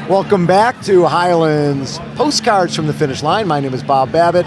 Welcome back to Highlands Postcards from the Finish Line. My name is Bob Babbitt.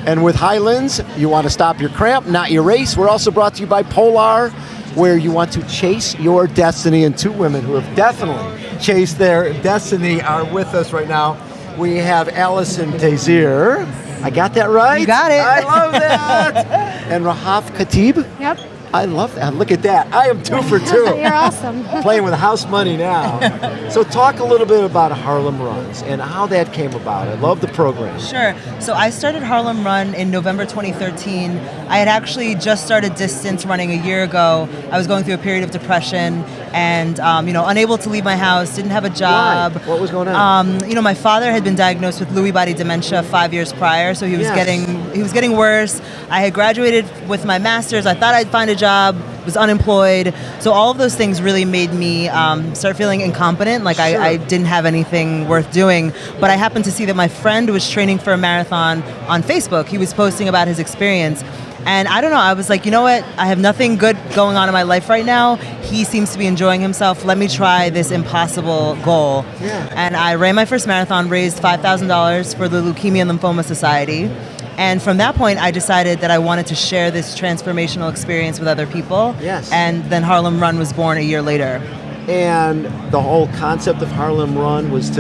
And with Highlands, you want to stop your cramp, not your race. We're also brought to you by Polar, where you want to chase your destiny. And two women who have definitely chased their destiny are with us right now. We have Alison Desir. I got that right? You got it. I love that. And Rahaf Khatib. Yep. I love that. Look at that. I am 2 for 2. You're awesome. Playing with house money now. So talk a little bit about Harlem Runs and how that came about. I love the program. Sure. So I started Harlem Run in November 2013. I had actually just started distance running a year ago. I was going through a period of depression and, unable to leave my house, didn't have a job. Why? What was going on? Um, My father had been diagnosed with Lewy body dementia 5 years prior, so he was getting worse. I had graduated with my master's. I thought I'd find a job, was unemployed. So all of those things really made me start feeling incompetent, like Sure. I didn't have anything worth doing. But I happened to see that my friend was training for a marathon on Facebook. He was posting about his experience. And I don't know, I was like, you know what? I have nothing good going on in my life right now. He seems to be enjoying himself. Let me try this impossible goal. Yeah. And I ran my first marathon, raised $5,000 for the Leukemia and Lymphoma Society. And from that point, I decided that I wanted to share this transformational experience with other people. Yes. And then Harlem Run was born a year later. And the whole concept of Harlem Run was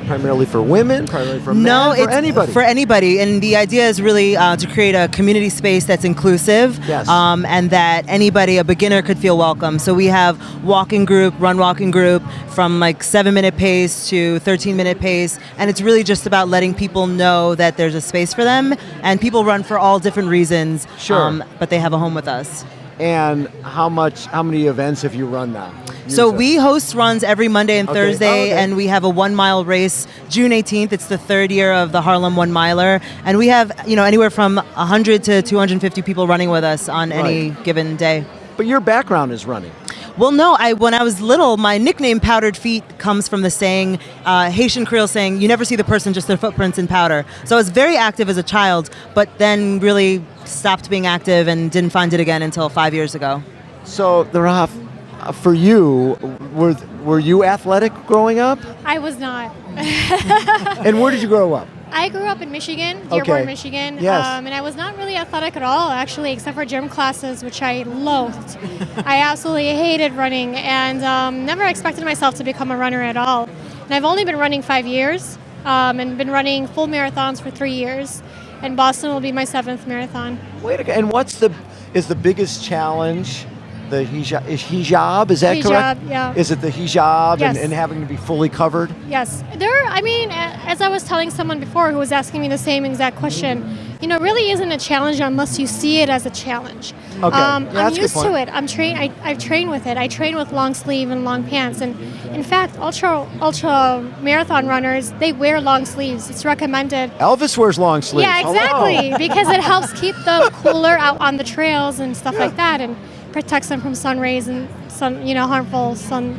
primarily for women, primarily for men, for anybody. For anybody. And the idea is really to create a community space that's inclusive. Yes. And that anybody, a beginner, could feel welcome. So we have walking group, run walking group, from like 7-minute pace to 13-minute pace. And it's really just about letting people know that there's a space for them. And people run for all different reasons. Sure. But they have a home with us. And how many events have you run now? So we host runs every Monday and Thursday, okay. and we have a 1 mile race June 18th. It's the third year of the Harlem 1 miler, and we have anywhere from 100 to 250 people running with us on any given day. But your background is running. Well, no, when I was little, my nickname Powdered Feet comes from the saying, Haitian Creole saying, you never see the person, just their footprints in powder. So I was very active as a child, but then really stopped being active and didn't find it again until 5 years ago. So, the Rahaf, for you, were you athletic growing up? I was not. And where did you grow up? I grew up in Michigan, Dearborn, Michigan. Yes. And I was not really athletic at all, actually, except for gym classes, which I loathed. I absolutely hated running and never expected myself to become a runner at all. And I've only been running 5 years and been running full marathons for 3 years. And Boston will be my 7th marathon. Wait a minute. And is the biggest challenge the hijab? Is that correct? Hijab, yeah. Is it the hijab Yes. and having to be fully covered? Yes. As I was telling someone before who was asking me the same exact question, really isn't a challenge unless you see it as a challenge. Okay. I'm that's a good used point. to it. I've trained with it. I train with long sleeve and long pants. And in fact, ultra marathon runners, they wear long sleeves. It's recommended. Elvis wears long sleeves. Yeah, exactly. Because it helps keep them cooler out on the trails and stuff like that, and protects them from sun rays and harmful sun,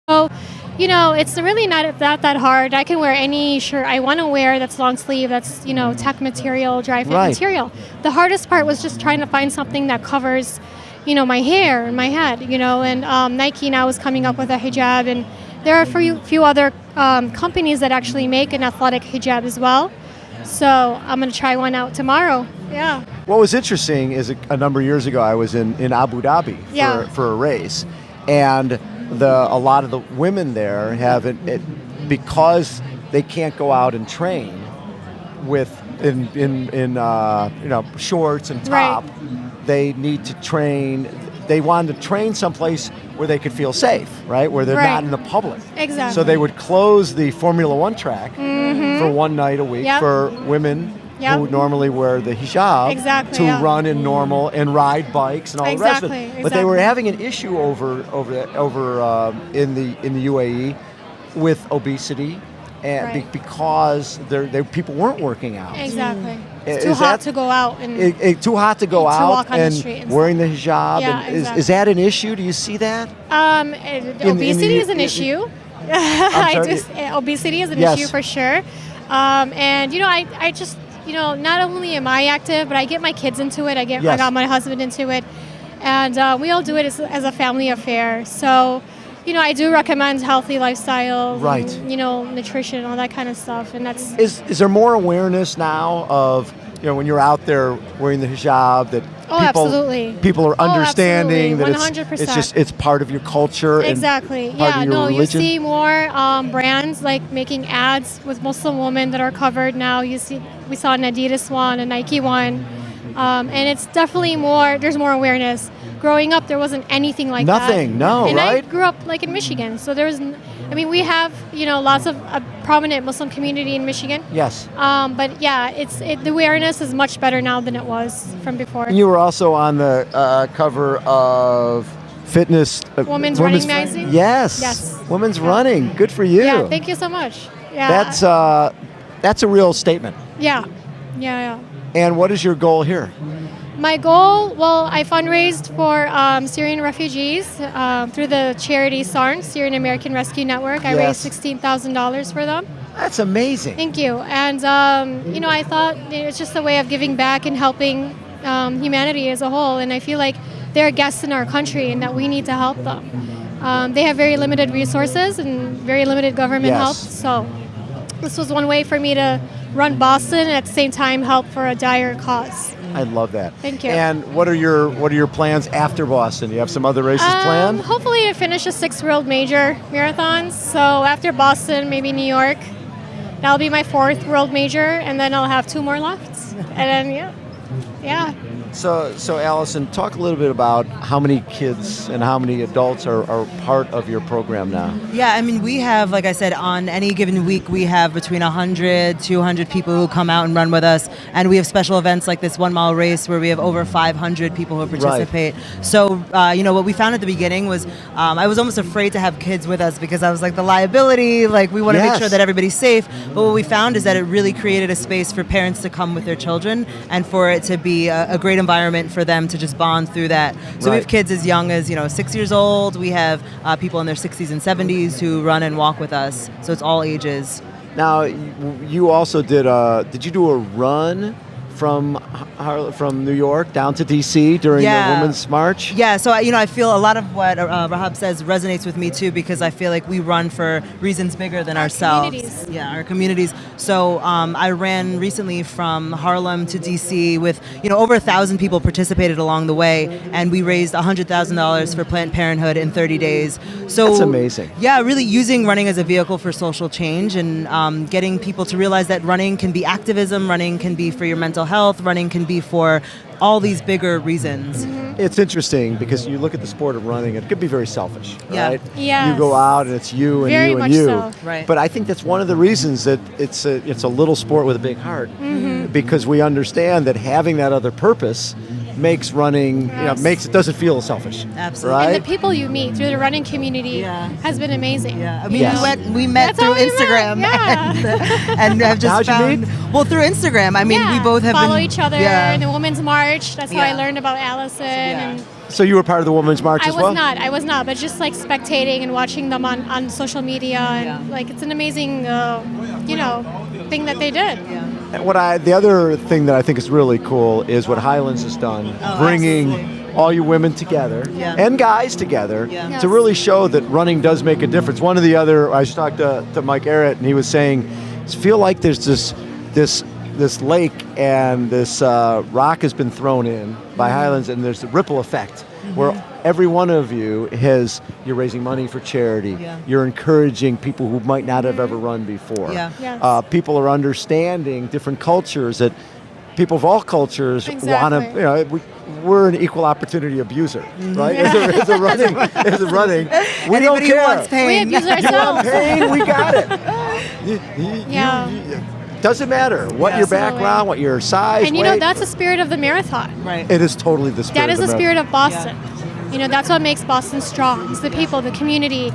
So, it's really not that hard. I can wear any shirt I want to wear that's long sleeve, that's, tech material, dry fit material. The hardest part was just trying to find something that covers, my hair and my head, and Nike now is coming up with a hijab, and there are a few other companies that actually make an athletic hijab as well. So I'm going to try one out tomorrow. Yeah. What was interesting is a number of years ago I was in Abu Dhabi for a race, and a lot of the women there have it because they can't go out and train in shorts and top. Right. They need to train. They wanted to train someplace where they could feel safe, right? Where they're not in the public. Exactly. So they would close the Formula One track for one night a week for women who normally wear the hijab to run in normal and ride bikes and all the rest of it. But they were having an issue over in the UAE with obesity, and because people weren't working out. Exactly. It's too hot to go out and too hot to go out walk on the street and wearing the hijab. Yeah, and is that an issue? Do you see that? Obesity is an issue. Obesity is an issue for sure. And I just not only am I active, but I get my kids into it. I got my husband into it, and we all do it as a family affair. So I do recommend healthy lifestyles, Right. and, nutrition, all that kind of stuff, and that's Is there more awareness now of, when you're out there wearing the hijab, that absolutely. people are understanding that 100%. it's part of your culture Exactly. and part of your religion? You see more brands like making ads with Muslim women that are covered now. We saw an Adidas one, a Nike one, and it's definitely there's more awareness. Growing up, there wasn't anything like that. Nothing, no, and right? I grew up like in Michigan, so we have lots of a prominent Muslim community in Michigan. Yes. But yeah, the awareness is much better now than it was from before. And you were also on the cover of Fitness Women's Running magazine. Yes. Women's Running. Good for you. Yeah, thank you so much. Yeah. That's a real statement. Yeah. And what is your goal here? My goal, I fundraised for Syrian refugees through the charity SARN, Syrian American Rescue Network. I raised $16,000 for them. That's amazing. Thank you. And, I thought it's just a way of giving back and helping humanity as a whole. And I feel like they're guests in our country and that we need to help them. They have very limited resources and very limited government help. So this was one way for me to run Boston and at the same time help for a dire cause. I love that. Thank you. And what are your plans after Boston? You have some other races planned? Hopefully to finish a 6 world major marathons. So after Boston, maybe New York. That'll be my 4th world major, and then I'll have 2 more left. And then yeah. So Alison, talk a little bit about how many kids and how many adults are part of your program now. Yeah, we have, like I said, on any given week, we have between 100, 200 people who come out and run with us. And we have special events like this 1 mile race where we have over 500 people who participate. Right. So, what we found at the beginning was I was almost afraid to have kids with us because I was like, the liability, we want to make sure that everybody's safe. But what we found is that it really created a space for parents to come with their children and for it to be a great environment for them to just bond through that. So we have kids as young as 6 years old. We have people in their 60s and 70s who run and walk with us. So it's all ages. Now, you also did you do a run from New York down to DC during the Women's March? Yeah, so I feel a lot of what Rahaf says resonates with me too, because I feel like we run for reasons bigger than ourselves. Communities. Yeah, our communities. So I ran recently from Harlem to DC with over 1,000 people participated along the way, and we raised $100,000 for Planned Parenthood in 30 days. So that's amazing. Yeah, really using running as a vehicle for social change and getting people to realize that running can be activism, running can be for your mental health, running can be for all these bigger reasons. Mm-hmm. It's interesting because you look at the sport of running, it could be very selfish, right? Yes. You go out and it's you and very you and much you. So. Right. But I think that's one of the reasons that it's a little sport with a big heart, because we understand that having that other purpose makes running, it doesn't feel selfish. Absolutely. Right? And the people you meet through the running community has been amazing. Yeah, we That's met through how we Instagram, met. and have just How'd you found through Instagram. we both have follow been, each other in the Women's March. That's how I Yeah. learned about Allison. And So you were part of the Women's March as well? I was not, but just spectating and watching them on social media, and it's an amazing, thing that they did. Yeah. And the other thing that I think is really cool is what Highlands has done, bringing all you women together and guys together to really show that running does make a difference. One of the other, I just talked to Mike Arrett, and he was saying, I feel like there's this lake and this rock has been thrown in by Highlands, and there's a ripple effect where every one of you you're raising money for charity. Yeah. You're encouraging people who might not have ever run before. Yeah. Yes. People are understanding different cultures, that people of all cultures want to, we're an equal opportunity abuser, right? As a running, we Anybody don't who care. wants pain. We abuse You want ourselves. pain? We got it. Doesn't matter what your background, what your size, And weight. that's the spirit of the marathon. Right. It is totally the spirit. That is of the the spirit of Boston. That's what makes Boston strong. It's the people, the community.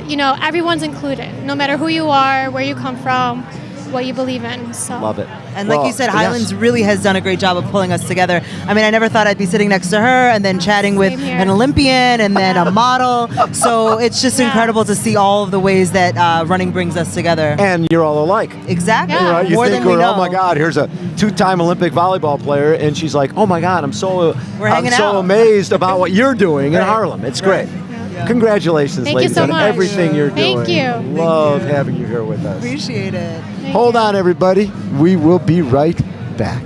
Everyone's included, no matter who you are, where you come from, what you believe in. So Love it. And like you said, Highlands really has done a great job of pulling us together. I never thought I'd be sitting next to her and then chatting with Same here. an Olympian and then a model. So it's just incredible to see all of the ways that running brings us together. And you're all alike. Exactly. Yeah. Right? You More think, than we know. oh my God, here's a 2-time Olympic volleyball player, and she's like, oh my God, I'm so hanging so out. amazed about what you're doing in Harlem. It's great. Congratulations, Thank you ladies, so on much. everything you're Thank doing. you. Love having you here with us. Appreciate it. Hold on, everybody. We will be right back.